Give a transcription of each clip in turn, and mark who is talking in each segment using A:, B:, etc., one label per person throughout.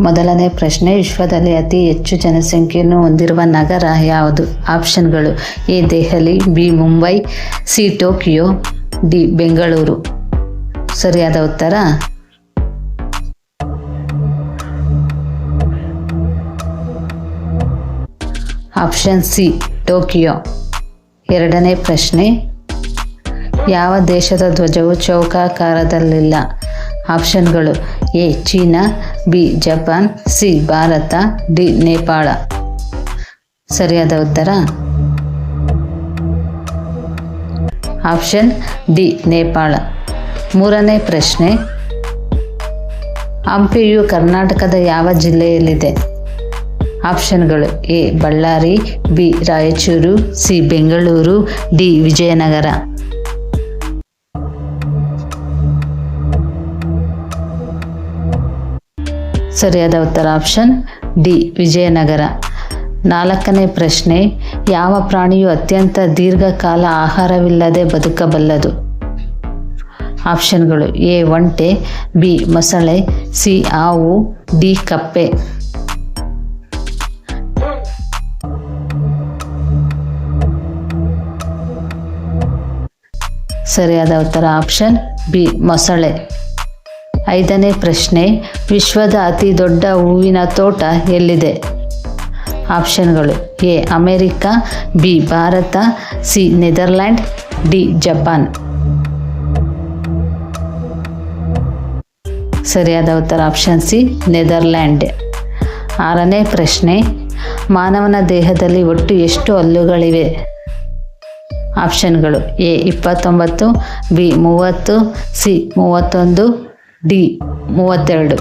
A: ಮೊದಲನೇ ಪ್ರಶ್ನೆ, ವಿಶ್ವದಲ್ಲಿ ಅತಿ ಹೆಚ್ಚು ಜನಸಂಖ್ಯೆಯನ್ನು ಹೊಂದಿರುವ ನಗರ ಯಾವುದು? ಆಪ್ಷನ್ಗಳು: A Delhi, B Mumbai, C Tokyo, D Bengaluru. ಸರಿಯಾದ ಉತ್ತರ ಆಪ್ಷನ್ ಸಿ ಟೋಕಿಯೋ. ಎರಡನೇ ಪ್ರಶ್ನೆ, ಯಾವ ದೇಶದ ಧ್ವಜವು ಚೌಕಾಕಾರದಲ್ಲಿಲ್ಲ? ಆಪ್ಷನ್ಗಳು: A China, B Japan, C Bharat, D Nepal. ಸರಿಯಾದ ಉತ್ತರ ಆಪ್ಷನ್ ಡಿ ನೇಪಾಳ. ಮೂರನೇ ಪ್ರಶ್ನೆ, ಹಂಪಿಯು ಕರ್ನಾಟಕದ ಯಾವ ಜಿಲ್ಲೆಯಲ್ಲಿದೆ? ಆಪ್ಷನ್ಗಳು: A Ballari, B Raichur, C Bengaluru, D Vijayanagara. ಸರಿಯಾದ ಉತ್ತರ ಆಪ್ಷನ್ ಡಿ ವಿಜಯನಗರ. ನಾಲ್ಕನೇ ಪ್ರಶ್ನೆ, ಯಾವ ಪ್ರಾಣಿಯು ಅತ್ಯಂತ ದೀರ್ಘಕಾಲ ಆಹಾರವಿಲ್ಲದೆ ಬದುಕಬಲ್ಲದು? ಆಪ್ಷನ್ಗಳು: ಎ ಒಂಟೆ, ಬಿ ಮೊಸಳೆ, ಸಿ ಹಾವು, ಡಿ ಕಪ್ಪೆ. ಸರಿಯಾದ ಉತ್ತರ ಆಪ್ಷನ್ ಬಿ ಮೊಸಳೆ. ಐದನೇ ಪ್ರಶ್ನೆ, ವಿಶ್ವದ ಅತಿ ದೊಡ್ಡ ಹೂವಿನ ತೋಟ ಎಲ್ಲಿದೆ? ಆಪ್ಷನ್ಗಳು: A America, B Bharat, C Netherland, D Japan. ಸರಿಯಾದ ಉತ್ತರ ಆಪ್ಷನ್ ಸಿ ನೆದರ್ಲ್ಯಾಂಡ್. ಆರನೇ ಪ್ರಶ್ನೆ, ಮಾನವನ ದೇಹದಲ್ಲಿ ಒಟ್ಟು ಎಷ್ಟು ಹಲ್ಲುಗಳಿವೆ? ಆಪ್ಷನ್ಗಳು: ಎ 29, ಬಿ 30, ಸಿ 31, ಡಿ 32.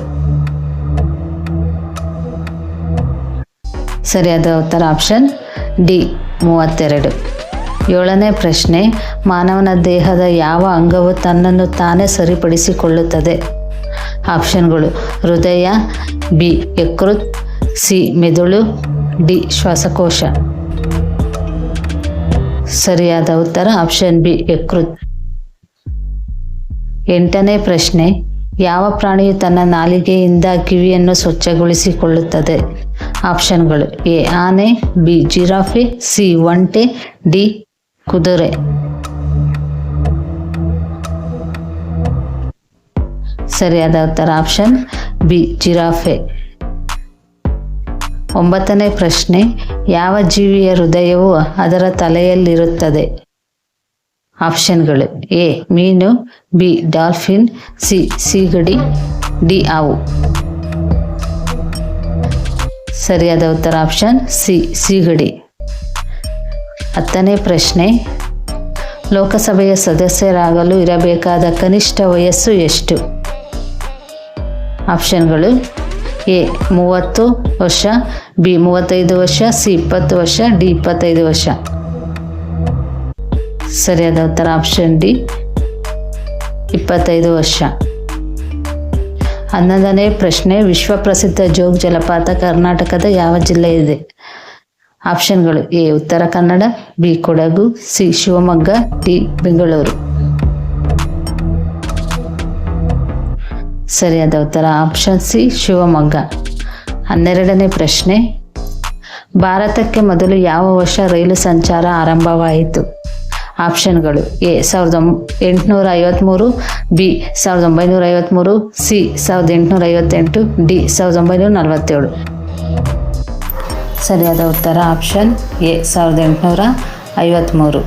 A: ಸರಿಯಾದ ಉತ್ತರ ಆಪ್ಷನ್ ಡಿ 32. ಏಳನೇ ಪ್ರಶ್ನೆ, ಮಾನವನ ದೇಹದ ಯಾವ ಅಂಗವು ತನ್ನನ್ನು ತಾನೇ ಸರಿಪಡಿಸಿಕೊಳ್ಳುತ್ತದೆ? ಆಪ್ಷನ್ಗಳು: ಹೃದಯ, ಬಿ ಯಕೃತ್, ಸಿ ಮೆದುಳು, ಡಿ ಶ್ವಾಸಕೋಶ. ಸರಿಯಾದ ಉತ್ತರ ಆಪ್ಷನ್ ಬಿ ಯಕೃತ್. ಎಂಟನೇ ಪ್ರಶ್ನೆ, ಯಾವ ಪ್ರಾಣಿಯು ತನ್ನ ನಾಲಿಗೆಯಿಂದ ಕಿವಿಯನ್ನು ಸ್ವಚ್ಛಗೊಳಿಸಿಕೊಳ್ಳುತ್ತದೆ? ಆಪ್ಷನ್ಗಳು: ಎ ಆನೆ, ಬಿ ಜಿರಾಫೆ, ಸಿ ಒಂಟೆ, ಡಿ ಕುದುರೆ. ಸರಿಯಾದ ಉತ್ತರ ಆಪ್ಷನ್ ಬಿ ಜಿರಾಫೆ. ಒಂಬತ್ತನೇ ಪ್ರಶ್ನೆ, ಯಾವ ಜೀವಿಯ ಹೃದಯವು ಅದರ ತಲೆಯಲ್ಲಿರುತ್ತದೆ? ಆಪ್ಷನ್ಗಳು: ಎ ಮೀನು, ಬಿ ಡಾಲ್ಫಿನ್, ಸಿ ಸೀಗಡಿ, ಡಿ ಹಾವು. ಸರಿಯಾದ ಉತ್ತರ ಆಪ್ಷನ್ ಸಿ ಸೀಗಡಿ. ಹತ್ತನೇ ಪ್ರಶ್ನೆ, ಲೋಕಸಭೆಯ ಸದಸ್ಯರಾಗಲು ಇರಬೇಕಾದ ಕನಿಷ್ಠ ವಯಸ್ಸು ಎಷ್ಟು? ಆಪ್ಷನ್ಗಳು: ಎ 30 ವರ್ಷ, ಬಿ 35 ವರ್ಷ, ಸಿ 20 ವರ್ಷ, ಡಿ 25 ವರ್ಷ. ಸರಿಯಾದ ಉತ್ತರ ಆಪ್ಷನ್ ಡಿ 25 ವರ್ಷ. 11ನೇ ಪ್ರಶ್ನೆ, ವಿಶ್ವ ಪ್ರಸಿದ್ಧ ಜೋಗ್ ಜಲಪಾತ ಕರ್ನಾಟಕದ ಯಾವ ಜಿಲ್ಲೆ ಇದೆ? ಆಪ್ಷನ್ಗಳು: A Uttara Kannada, B Kodagu, C Shivamogga, D Bengaluru. ಸರಿಯಾದ ಉತ್ತರ ಆಪ್ಷನ್ ಸಿ ಶಿವಮೊಗ್ಗ. 12ನೇ ಪ್ರಶ್ನೆ, ಭಾರತಕ್ಕೆ ಮೊದಲು ಯಾವ ವರ್ಷ ರೈಲು ಸಂಚಾರ ಆರಂಭವಾಯಿತು? ಆಪ್ಷನ್ಗಳು: ಎ 1853, ಬಿ 1953, ಸಿ 1858, ಡಿ 1947. ಸರಿಯಾದ ಉತ್ತರ ಆಪ್ಷನ್ ಎ 1853.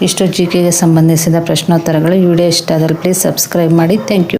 A: ಇಷ್ಟು ಜಿಕೆಗೆ ಸಂಬಂಧಿಸಿದ ಪ್ರಶ್ನೋತ್ತರಗಳು. ವಿಡಿಯೋ ಇಷ್ಟ ಆದರೆ ಪ್ಲೀಸ್ ಸಬ್ಸ್ಕ್ರೈಬ್ ಮಾಡಿ. Thank you.